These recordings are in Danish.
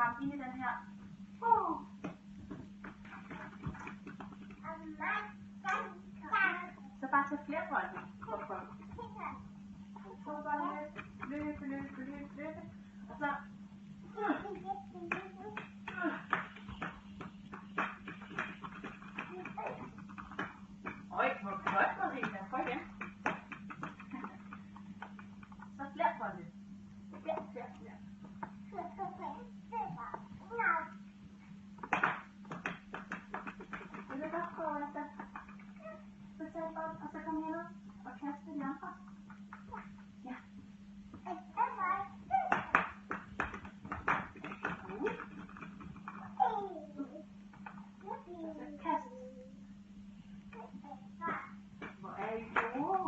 ham ind i den her. Så bare tage flere bolde. To bolde. Løbe. Og så... Hvor godt, Marina. Prøv igen. Så flere bolde. Flere. Vil du godt prøve efter? Så tag en bold, og så kom herned og kaste de andre. Ja. Så kast. Hvor er I gode?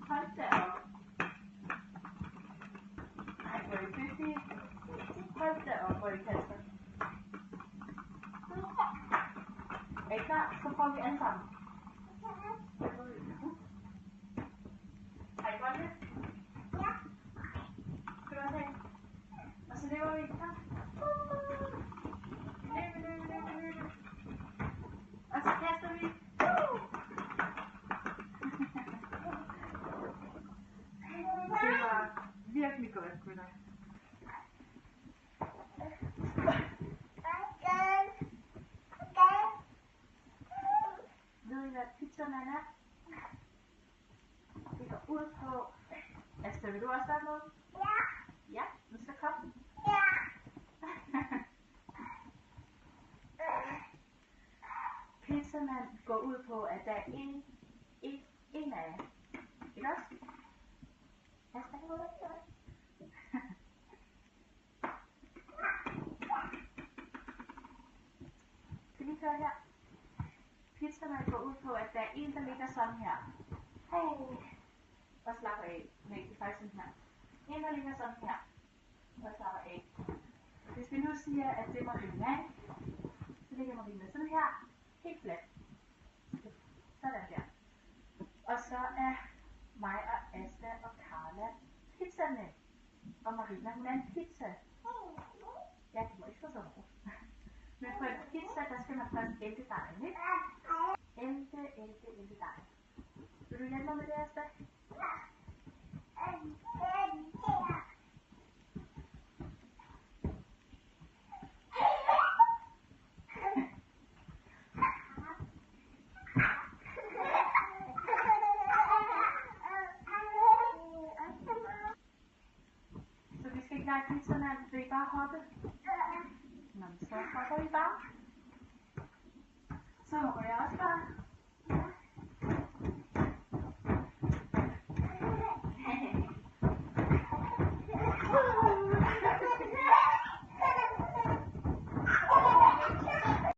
Hold da op. Ej, hvor er I dygtige. Hold da op, hvor I kaster. Er I klar? Så prøver vi alle sammen. Har I bolde? Ja. Skal du også have? Og så løber vi. Kom. Løbe. Og så kaster vi. Det var virkelig godt, gutter. Ved I, hvad pizzamand er? Det går ud på... Asta, vil du også være med? Ja. Ja, nu skal komme. Ja. Pizzamand går ud på, at der er en af jer. Ikke også? Asta, kan du ikke gøre det? Skal vi køre her? Pizzamand går ud på, at der er en, der ligger sådan her. Hey. Og slapper af. Nej, det er faktisk sådan her. En, der ligger sådan her. Og slapper af. Hvis vi nu siger, at det er Marina, så ligger Marina sådan her. Helt fladt. Sådan der. Og så er mig og Asta og Carla pizzamænd. Og Marina, hun er en pizza. Ja, det må ikke få så hårdt. Men på en pizza, der skal man først ælte dejen, ikke? Ælte dejen. Vil du hjælpe mig med det, Asta? Så vi skal ikke lege pizzamand, vil I bare hoppe? Nå, så hopper I bare. Så hopper jeg også bare.